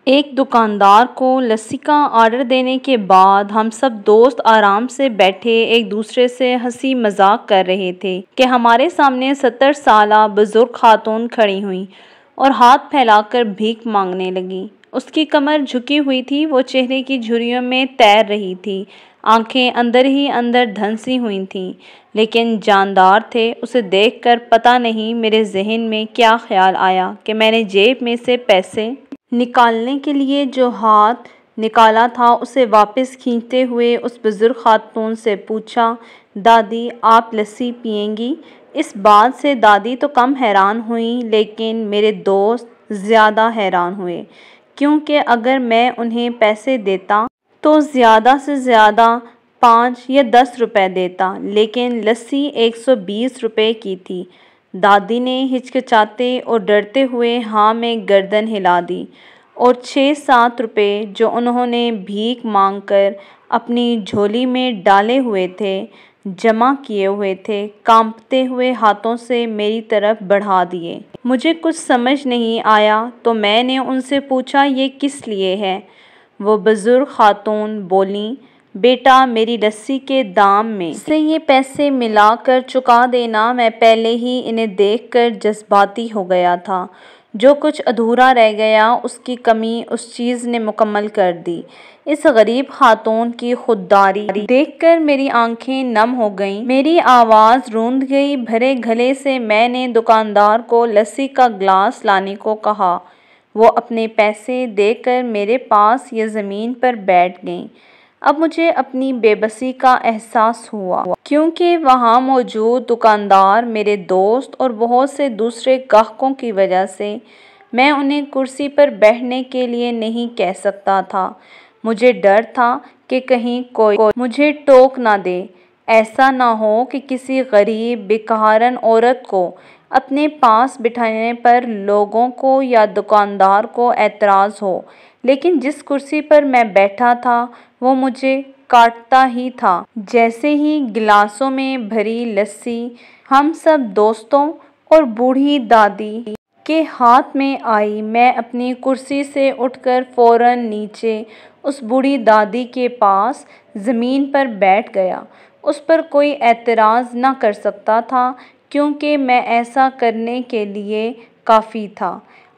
ایک دکاندار کو لسی کا آرڈر دینے کے بعد ہم سب دوست آرام سے بیٹھے ایک دوسرے سے ہنسی مذاق کر رہے تھے کہ ہمارے سامنے 70 سالہ بزرگ خاتون کھڑی ہوئی اور ہاتھ پھیلا کر بھیک مانگنے لگی۔ اس کی کمر جھکی ہوئی تھی، وہ چہرے کی جھریوں میں تیر رہی تھی، آنکھیں اندر ہی اندر دھنسی ہوئی تھیں لیکن جاندار تھے۔ اسے دیکھ کر پتہ نہیں میرے ذہن میں کیا خیال آیا کہ میں نے جیب میں سے پیسے نکالنے کے لیے جو ہاتھ نکالا تھا اسے واپس کھینچتے ہوئے اس بزرگ خاتون سے پوچھا، دادی آپ لسی پئیں گی؟ اس بات سے دادی تو کم حیران ہوئیں لیکن میرے دوست زیادہ حیران ہوئے، کیونکہ اگر میں انہیں پیسے دیتا تو زیادہ سے زیادہ 5 یا 10 روپے دیتا، لیکن لسی 120 روپے کی تھی۔ دادی نے ہچکچاتے اور ڈرتے ہوئے ہاں میں گردن ہلا دی اور 6-7 روپے جو انہوں نے بھیک مانگ کر اپنی جھولی میں ڈالے ہوئے تھے، جمع کیے ہوئے تھے، کانپتے ہوئے ہاتھوں سے میری طرف بڑھا دیے۔ مجھے کچھ سمجھ نہیں آیا تو میں نے ان سے پوچھا یہ کس لیے ہے؟ وہ بزرگ خاتون بولیں، بیٹا میری لسی کے دام میں سے یہ پیسے ملا کر چکا دینا۔ میں پہلے ہی انہیں دیکھ کر جذباتی ہو گیا تھا، جو کچھ ادھورا رہ گیا اس کی کمی اس چیز نے مکمل کر دی۔ اس غریب خاتون کی خودداری دیکھ کر میری آنکھیں نم ہو گئیں، میری آواز روند گئی۔ بھرے گلے سے میں نے دکاندار کو لسی کا گلاس لانے کو کہا۔ وہ اپنے پیسے دے کر میرے پاس یا زمین پر بیٹھ گئیں۔ اب مجھے اپنی بے بسی کا احساس ہوا، کیونکہ وہاں موجود دکاندار میرے دوست اور بہت سے دوسرے گاہکوں کی وجہ سے میں انہیں کرسی پر بیٹھنے کے لیے نہیں کہہ سکتا تھا۔ مجھے ڈر تھا کہ کہیں کوئی مجھے ٹوک نہ دے، ایسا نہ ہو کہ کسی غریب بھکارن عورت کو اپنے پاس بٹھانے پر لوگوں کو یا دکاندار کو اعتراض ہو۔ لیکن جس کرسی پر میں بیٹھا تھا وہ مجھے کاٹتا ہی تھا۔ جیسے ہی گلاسوں میں بھری لسی ہم سب دوستوں اور بوڑھی دادی کے ہاتھ میں آئی، میں اپنی کرسی سے اٹھ کر فوراً نیچے اس بوڑھی دادی کے پاس زمین پر بیٹھ گیا۔ اس پر کوئی اعتراض نہ کر سکتا تھا کیونکہ میں ایسا کرنے کے لیے کافی تھا۔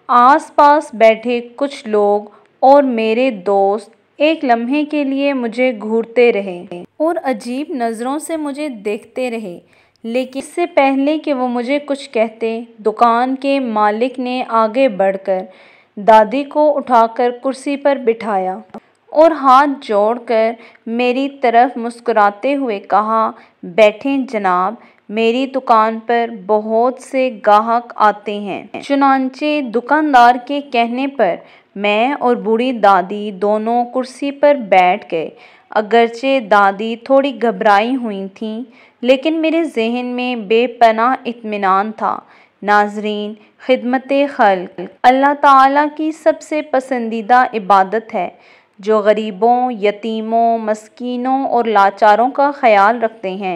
آس پاس بیٹھے کچھ لوگ اور میرے دوست ایک لمحے کے لیے مجھے گھورتے رہے اور عجیب نظروں سے مجھے دیکھتے رہے، لیکن اس سے پہلے کہ وہ مجھے کچھ کہتے، دکان کے مالک نے آگے بڑھ کر دادی کو اٹھا کر کرسی پر بٹھایا اور ہاتھ جوڑ کر میری طرف مسکراتے ہوئے کہا، بیٹھیں جناب، میری دکان پر بہت سے گاہک آتے ہیں۔ چنانچہ دکاندار کے کہنے پر میں اور بوڑھی دادی دونوں کرسی پر بیٹھ گئے۔ اگرچہ دادی تھوڑی گھبرائی ہوئی تھیں لیکن میرے ذہن میں بے پناہ اطمینان تھا۔ ناظرین، خدمت خلق اللہ تعالیٰ کی سب سے پسندیدہ عبادت ہے، جو غریبوں، یتیموں، مسکینوں اور لاچاروں کا خیال رکھتے ہیں۔